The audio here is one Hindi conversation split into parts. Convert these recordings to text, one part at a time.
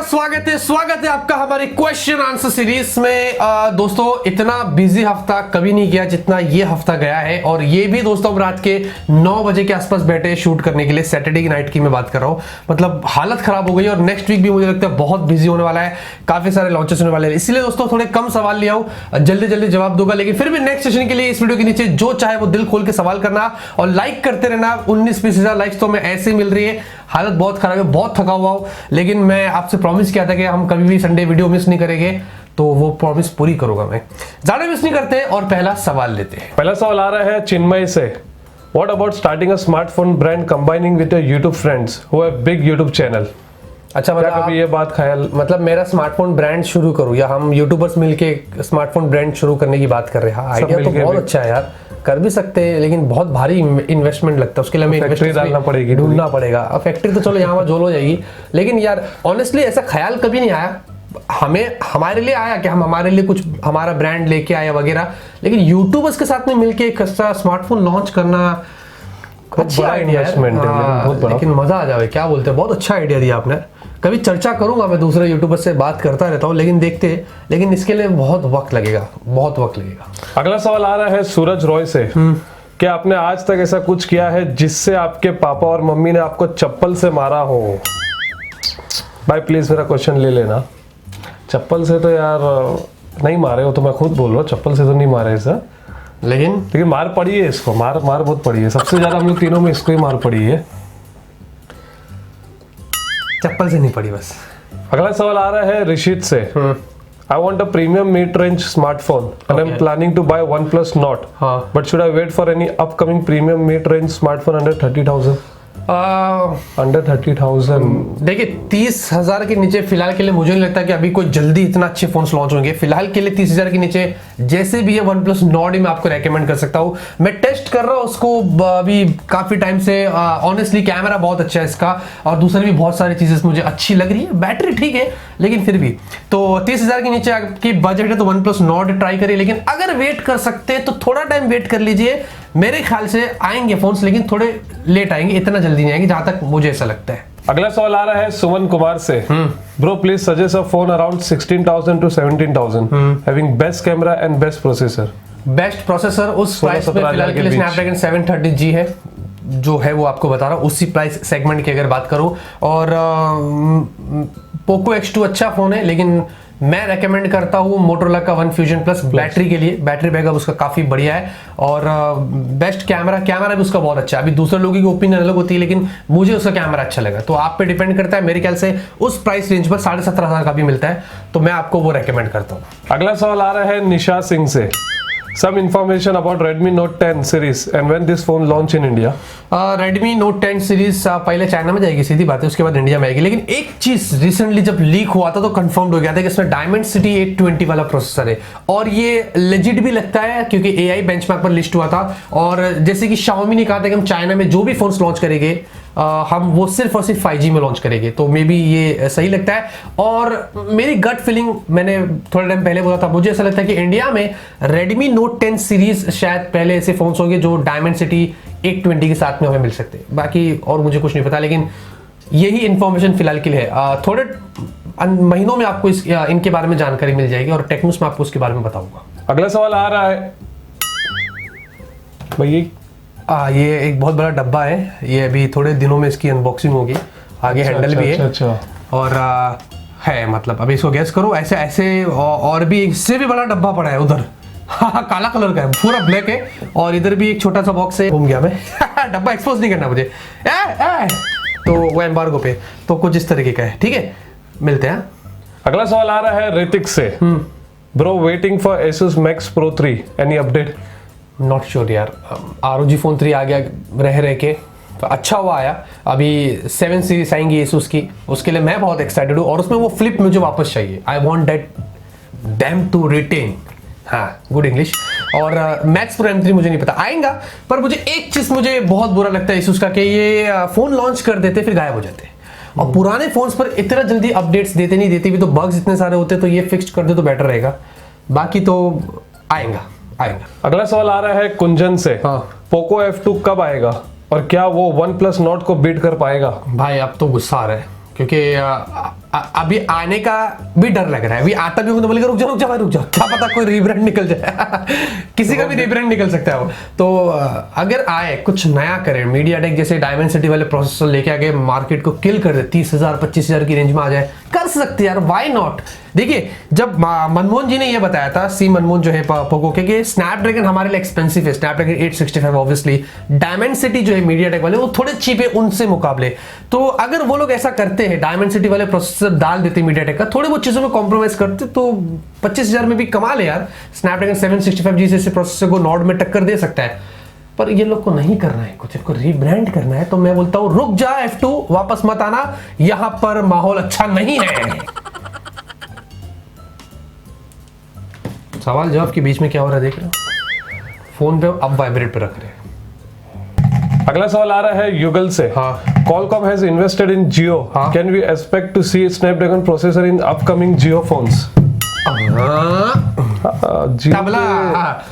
स्वागत है आपका हमारे क्वेश्चन आंसर सीरीज में। दोस्तों इतना बिजी हफ्ता कभी नहीं गया जितना ये हफ्ता गया है, और ये भी दोस्तों हम रात के 9 बजे के आसपास बैठे शूट करने के लिए। सैटरडे की नाइट की मैं बात कर रहा हूँ, मतलब हालत खराब हो गई। और नेक्स्ट वीक भी मुझे लगता है बहुत बिजी होने वाला है, काफी सारे लॉन्चेस होने वाले हैं। इसलिए दोस्तों थोड़े कम सवाल लिया हूँ, जल्दी जल्दी जवाब दूंगा, लेकिन फिर भी नेक्स्ट सेशन के लिए इस वीडियो के नीचे जो चाहे वो दिल खोल के सवाल करना और लाइक करते रहना। 19-20 हजार लाइक्स तो मैं ऐसे ही मिल रही है। हालत बहुत खराब है, बहुत थका हुआ हूं, लेकिन मैं आपसे प्रॉमिस किया था कि हम कभी भी संडे वीडियो मिस नहीं करेंगे, तो वो प्रॉमिस पूरी करूंगा मैं। ज्यादा मिस नहीं करते और पहला सवाल लेते हैं। पहला सवाल आ रहा है चिन्मय से। What about starting a smartphone brand combining with your YouTube friends who have big YouTube channel? अच्छा, क्या कभी ये बात ख्याल, मतलब मेरा स्मार्टफोन ब्रांड शुरू करूं या हम यूट्यूबर्स मिलके स्मार्टफोन ब्रांड शुरू करने की बात कर रहे हैं? आइडिया तो बहुत अच्छा है यार, कर भी सकते हैं, लेकिन बहुत भारी इन्वेस्टमेंट लगता है। उसके लिए हमें फैक्ट्री डालना पड़ेगी, ढूंढना पड़ेगा। अब फैक्ट्री तो चलो यहाँ जोल हो जाएगी, लेकिन यार ऑनेस्टली ऐसा ख्याल कभी नहीं आया हमें। हमारे लिए आया कि हम हमारे लिए कुछ हमारा ब्रांड लेके आया वगैरह, लेकिन यूट्यूबर्स के साथ में मिलके एक स्मार्टफोन लॉन्च करना अच्छा आइडिया है, लेकिन मजा आ जाए। क्या बोलते हैं, बहुत अच्छा आइडिया दिया आपने। कभी चर्चा करूंगा, मैं दूसरे यूट्यूबर से बात करता रहता हूँ, लेकिन इसके लिए बहुत वक्त लगेगा। अगला सवाल आ रहा है सूरज रॉय से। क्या आपने आज तक ऐसा कुछ किया है जिससे आपके पापा और मम्मी ने आपको चप्पल से मारा हो? भाई प्लीज मेरा क्वेश्चन ले लेना। चप्पल से तो यार नहीं मारे हो, तो मैं खुद बोल रहा हूँ, चप्पल से तो नहीं मारे ऐसा, लेकिन मार पड़ी है इसको, मार बहुत पड़ी है। सबसे ज्यादा हम लोग तीनों में इसको ही मार पड़ी है, चप्पल से नहीं पड़ी बस। अगला सवाल आ रहा है ऋषित से। I want a premium mid-range smartphone and I'm planning to buy OnePlus Nord. But should I wait for any upcoming premium mid-range smartphone under 30,000? Under 30,000। देखिए 30,000 के नीचे फिलहाल के लिए मुझे नहीं लगता कि अभी कोई जल्दी इतना अच्छे फोन्स लॉन्च होंगे। फिलहाल के लिए 30,000 के नीचे जैसे भी है OnePlus Nord ही मैं आपको रेकमेंड कर सकता हूँ। मैं टेस्ट कर रहा हूँ उसको अभी काफी टाइम से। ऑनेस्टली कैमरा बहुत अच्छा है इसका, और दूसरी भी बहुत सारी चीजें मुझे अच्छी लग रही है। बैटरी ठीक है, लेकिन फिर भी तो 30,000 के नीचे आपकी बजट है तो OnePlus Nord ट्राई करिए। लेकिन अगर वेट कर सकते हैं तो थोड़ा टाइम वेट कर लीजिए। मेरे ख्याल से आएंगे फोन्स, लेकिन थोड़े लेट आएंगे, इतना जल्दी नहीं आएंगे, जहां तक मुझे ऐसा लगता है। अगला सवाल आ रहा है सुमन कुमार से। Bro please suggest a phone around 16,000 to 17,000 having best camera and best processor. Best processor उस प्राइस में फिलहाल के लिए स्नैपड्रैगन 730G है, जो है वो आपको बता रहा हूँ। उसी प्राइस सेगमेंट की अगर बात करूँ, और पोको X2 अच्छा फोन है, लेकिन मैं रेकमेंड करता हूँ मोटोरोला का वन फ्यूजन प्लस बैटरी के लिए। बैटरी बैकअप उसका काफी बढ़िया है, और बेस्ट कैमरा भी उसका बहुत अच्छा है। अभी दूसरे लोगों की ओपिनियन अलग होती है, लेकिन मुझे उसका कैमरा अच्छा लगा। तो आप पे डिपेंड करता है। मेरे ख्याल से उस प्राइस रेंज पर 17,500 का भी मिलता है, तो मैं आपको वो रेकमेंड करता हूँ। अगला सवाल आ रहा है निशा सिंह से। Some information about Redmi Note 10 series and when this phone launch in India? Redmi Note 10 series पहले चाइना में जाएगी, सीधी बात है, उसके बाद इंडिया में आएगी। लेकिन एक चीज रिसेंटली जब लीक हुआ था तो कंफर्म हो गया था कि इसमें Dimensity 820 वाला प्रोसेसर है, और ये लेजिट भी लगता है क्योंकि AI बेंचमार्क पर लिस्ट हुआ था। और जैसे कि Xiaomi ने कहा था कि हम चाइना में जो भी फोन्स लॉन्च करेंगे हम वो सिर्फ और सिर्फ 5G में लॉन्च करेंगे, तो मे बी ये सही लगता है। और मेरी गट फीलिंग, मैंने थोड़े टाइम पहले बोला था, मुझे ऐसा लगता है कि इंडिया में Redmi Note 10 सीरीज शायद पहले ऐसे फोन्स होंगे जो Dimensity 820 के साथ में हमें मिल सकते हैं। बाकी और मुझे कुछ नहीं पता, लेकिन यही इंफॉर्मेशन फिलहाल के लिए है। थोड़े महीनों में आपको इनके बारे में जानकारी मिल जाएगी, और टेक्नोस में आपको उसके बारे में बताऊंगा। अगला सवाल आ रहा है भैया, ये एक बहुत बड़ा डब्बा है, ये अभी थोड़े दिनों में इसकी अनबॉक्सिंग होगी। आगे हैंडल भी है, और है, मतलब अभी इसको गैस करो। ऐसे और भी इससे भी बड़ा डब्बा पड़ा है उधर। काला कलर का है, पूरा ब्लैक है, और इधर भी एक छोटा सा बॉक्स है। घूम गया मैं। डब्बा एक्सपोज नहीं करना मुझे। तो वो एम्बार्गो पे, तो कुछ इस तरीके का है। ठीक है, मिलते हैं। अगला सवाल आ रहा है ऋतिक से। Bro waiting for Asus Max Pro 3, any update? Not sure यार, ROG Phone 3 आ गया रह के, तो अच्छा हुआ आया। अभी 7 सीरीज आएंगी Asus की, उसके लिए मैं बहुत एक्साइटेड हूँ, और उसमें वो फ्लिप मुझे वापस चाहिए। I want that damn to return. हाँ, गुड इंग्लिश। और Max Pro M3 मुझे नहीं पता आएगा, पर मुझे एक चीज मुझे बहुत बुरा लगता है Asus का, कि ये फोन लॉन्च कर देते फिर गायब हो जाते, और पुराने फोन्स पर इतना जल्दी अपडेट्स देते नहीं देते भी, तो बग्स इतने सारे होते, तो ये फिक्स कर दे तो बेटर रहेगा। बाकी तो आएगा। अगला सवाल आ रहा है कुंजन से। पोको F2 कब आएगा, और क्या वो OnePlus Nord को बीट कर पाएगा? भाई अब तो गुस्सा आ रहा है, क्योंकि अभी आने का भी डर लग रहा है, अभी आता भी हूं तो बोलेगा रुक जा भाई रुक जा, क्या पता कोई रीब्रांड निकल जाए किसी का भी रीब्रांड निकल सकता है वो। तो अगर आए कुछ नया करे, मीडियाटेक जैसे डायमेंसिटी वाले प्रोसेसर लेके आगे मार्केट को किल कर दे, 30,000 25,000 की रेंज में आ जाए, कर सकते यार, व्हाई नॉट। देखिए जब मनमोहन जी ने ये बताया था, सी मनमोहन जो है पोको के, कि स्नैपड्रैगन हमारे लिए एक्सपेंसिव है, स्नैपड्रैगन 865 ऑब्वियसली, डायमेंसिटी जो है मीडियाटेक वाले वो थोड़े चीप है उनसे मुकाबले। तो अगर वो लोग ऐसा करते हैं, डायमेंसिटी वाले प्रोसेसर डाल देते मीडियाटेक का, थोड़ी बहुत चीजों में कॉम्प्रोमाइज करते, तो 25,000 में भी कमाल है यार। स्नैपड्रैगन 765G जैसे प्रोसेसर को नॉर्ड में टक्कर दे सकता है, पर ये लोग को नहीं करना है कुछ, इनको रीब्रांड करना है। तो मैं बोलता हूं रुक जा F2, वापस मत आना, यहां पर माहौल अच्छा नहीं है। सवाल जवाब के बीच में क्या हो रहा है देख रहे हो, फोन पे अब वाइब्रेट पे रख रहे हैं। अगला सवाल आ रहा है युगल से। हाँ। Qualcomm has invested in Jio. हाँ। Can we expect to see Snapdragon processor in upcoming Jio phones? Jio tabla.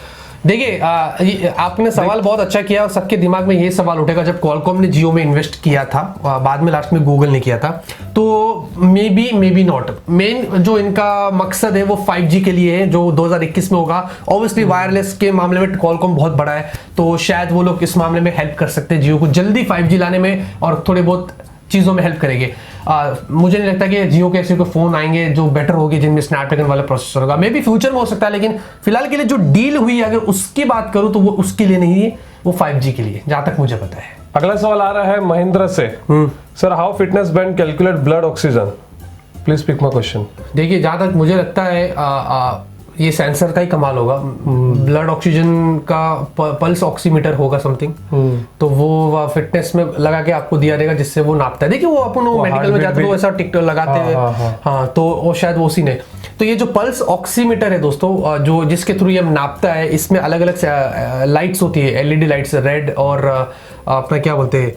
देखिए आपने सवाल बहुत अच्छा किया और सबके दिमाग में ये सवाल उठेगा जब क्वालकॉम ने जियो में इन्वेस्ट किया था, बाद में लास्ट में गूगल ने किया था, तो मे बी नॉट। मेन जो इनका मकसद है वो 5G के लिए है जो 2021 में होगा। ऑब्वियसली वायरलेस के मामले में क्वालकॉम बहुत बड़ा है, तो शायद वो लोग इस मामले में हेल्प कर सकते हैं जियो को जल्दी 5G लाने में, और थोड़े बहुत चीज़ों में हेल्प करेंगे। मुझे नहीं लगता कि जियो के ऐसे कोई फोन आएंगे जो बेटर होगी जिनमें स्नैपड्रैगन वाला प्रोसेसर होगा। मे बी फ्यूचर में हो सकता है, लेकिन फिलहाल के लिए जो डील हुई है अगर उसकी बात करूं तो वो उसके लिए नहीं है, वो 5G के लिए, जहां तक मुझे पता है। अगला सवाल आ रहा है महेंद्र से। Sir how fitness band calculate blood oxygen? Please pick my question. देखिए जहां तक मुझे लगता है ये सेंसर का ही कमाल होगा। ब्लड ऑक्सीजन का पल्स ऑक्सीमीटर होगा समथिंग, तो वो फिटनेस में लगा के आपको दिया रहेगा जिससे वो नापता है। देखिए वो अपन मेडिकल में जाते तो ऐसा टिक लगाते हैं, हाँ, तो वो शायद वो उसी ने। तो ये जो पल्स ऑक्सीमीटर है दोस्तों, जो जिसके थ्रू ये नापता है, इसमें अलग अलग लाइट्स होती है, LED लाइट्स, रेड और अपना क्या बोलते हैं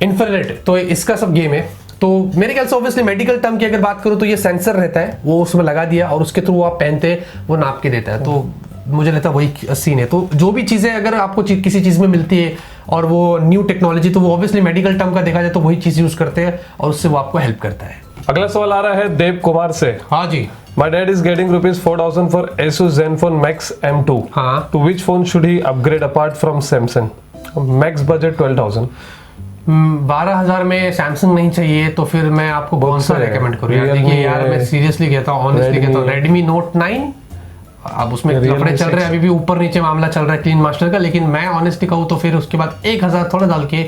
इंफ्रारेड, तो इसका सब गेम है। तो मेरे ख्याल से ऑब्वियसली मेडिकल टर्म की अगर बात करूं तो ये सेंसर रहता है, वो उसमें लगा दिया और उसके थ्रू आप पहनते वो नाप के देता है। तो मुझे लगता है वही सीन है। तो जो भी चीज़ें अगर आपको किसी चीज़ में मिलती है और वो न्यू टेक्नोलॉजी, तो वो ऑब्वियसली मेडिकल टर्म का देखा जाए तो वही चीज़ यूज़ करते हैं और उससे वो आपको हेल्प करता है। अगला सवाल आ रहा है देव कुमार से। हाँ जी। My dad is getting rupees 4,000 for Asus Zenfone Max M2. हाँ। To which phone should he upgrade apart from Samsung? Max budget 12,000. 12,000 में सैमसंग नहीं चाहिए तो फिर मैं आपको कौन सा रेकमेंड करूँ यार? देखिए यार मैं सीरियसली कहता हूँ, ऑनेस्टली कहता हूँ, Redmi Note 9, अब उसमें लफड़े चल रहे हैं, अभी भी ऊपर नीचे मामला चल रहा है क्लीन मास्टर का, लेकिन मैं ऑनेस्टली कहूँ तो फिर उसके बाद 1,000 थोड़ा डाल के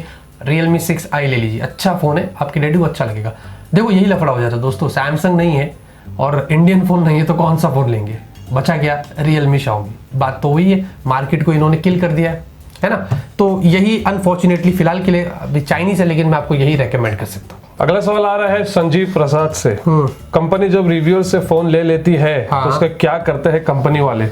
Realme 6i ले लीजिए। अच्छा फोन है, आपके डैडी को अच्छा लगेगा। देखो यही लफड़ा हो जाता है दोस्तों, सैमसंग नहीं है और इंडियन फोन नहीं है तो कौन सा फोन लेंगे? बचा क्या Realme Xiaomi। बात तो वही है, मार्केट को इन्होंने किल कर दिया है ना। तो यही अनफॉर्चुनेटली फिलहाल के लिए अभी चाइनीज है, लेकिन मैं आपको यही रेकमेंड कर सकता हूँ। अगला सवाल आ रहा है संजीव प्रसाद से। कंपनी जब रिव्यूअर से फोन ले लेती है तो उसका क्या करते हैं कंपनी वाले?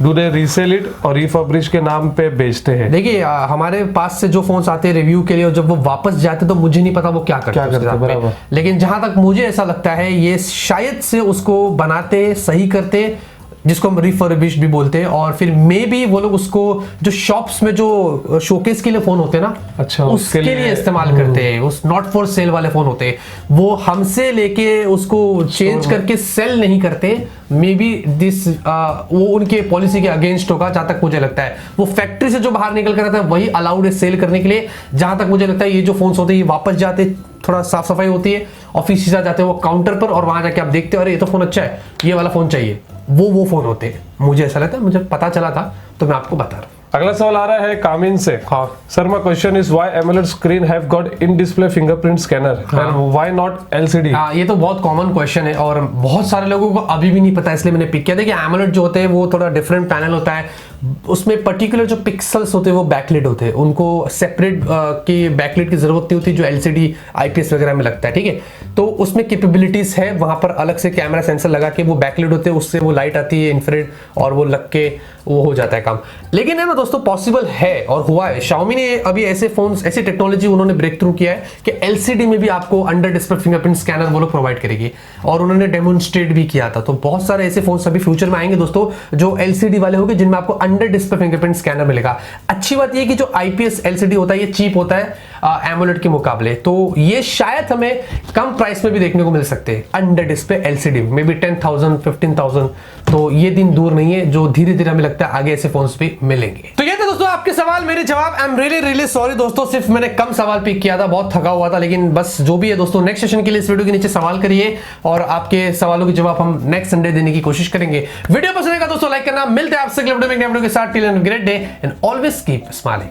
डू दे रीसेल इट और रिफर्बिश के नाम पे बेचते हैं? देखिए हमारे पास से जो फोन्स आते हैं रिव्यू के लिए और जब वो वापस जाते तो मुझे नहीं पता वो क्या करते हैं, लेकिन जहां तक मुझे ऐसा लगता है ये शायद से उसको बनाते, सही करते, जिसको हम रिफर्बिश भी बोलते हैं, और फिर मे बी वो लोग उसको जो शॉप्स में जो शोकेस के लिए फोन होते हैं ना, अच्छा उसके लिए इस्तेमाल करते हैं। उस नॉट फॉर सेल वाले फोन होते हैं, वो हमसे लेके उसको चेंज करके सेल नहीं करते। मे बी दिस वो उनके पॉलिसी के अगेंस्ट होगा जहां तक मुझे लगता है। वो फैक्ट्री से जो बाहर निकल कर आता है वही अलाउड है सेल करने के लिए। जहां तक मुझे लगता है ये जो फोन्स होते हैं ये वापस जाते, थोड़ा साफ सफाई होती है, ऑफिस से जाते हैं वो काउंटर पर और वहां जाके आप देखते हो अरे ये तो फोन अच्छा है, ये वाला फोन चाहिए, वो फोन होते हैं। मुझे ऐसा लगता है, मुझे पता चला था तो मैं आपको बता रहा हूँ। अगला सवाल आ रहा है कामिन से। हाँ sir, my question is why AMOLED screen have got in display fingerprint scanner and why not LCD? ये तो बहुत कॉमन क्वेश्चन है और बहुत सारे लोगों को अभी भी नहीं पता, इसलिए मैंने पिक किया। देखिए एमोलेड जो होते हैं वो थोड़ा डिफरेंट पैनल होता है, उसमें पर्टिकुलर जो पिक्सल्स होते हैं वो बैकलिट होते हैं, उनको सेपरेट की बैकलिट की जरूरत नहीं होती जो एलसीडी आईपीएस वगैरह में लगता है, ठीक है। तो उसमें कैपेबिलिटीज है, वहां पर अलग से कैमरा सेंसर लगा के वो बैकलिट होते हैं, उससे वो लाइट आती है इंफ्रारेड और वो लग के वो हो जाता है काम। लेकिन है ना दोस्तों, पॉसिबल है और हुआ है। Xiaomi ने अभी ऐसे फोन्स, ऐसी टेक्नोलॉजी उन्होंने ब्रेक थ्रू किया है कि एलसीडी में भी आपको अंडर डिस्प्ले फिंगरप्रिंट स्कैनर वो लोग प्रोवाइड करेगी, और उन्होंने डेमोन्स्ट्रेट भी किया था। तो बहुत सारे ऐसे फोन्स अभी फ्यूचर में आएंगे दोस्तों जो एलसीडी वाले होंगे, जिनमें आपको अंडर डिस्प्ले फिंगरप्रिंट स्कैनर मिलेगा। अच्छी बात ये कि जो IPS LCD होता है ये चीप होता है एमोलेड के मुकाबले, तो ये शायद हमें कम प्राइस में भी देखने को मिल सकते हैं under display LCD, may be 10,000 15,000। तो ये दिन दूर नहीं है जो धीरे धीरे हमें लगता है आगे ऐसे फोन्स भी मिलेंगे। तो ये थे दोस्तों आपके सवाल, मेरे जवाब। आई एम रियली सॉरी दोस्तों, सिर्फ मैंने कम सवाल पिक किया था, बहुत थका हुआ था, लेकिन बस जो भी है दोस्तों, नेक्स्ट सेशन के लिए इस वीडियो के नीचे सवाल करिए और आपके सवालों के जवाब हम नेक्स्ट संडे देने की कोशिश करेंगे। वीडियो पसंद आएगा दोस्तों लाइक करना। मिलते हैं आपसे अगले वीडियो में नए वीडियो के साथ। Till then great day and always keep smiling.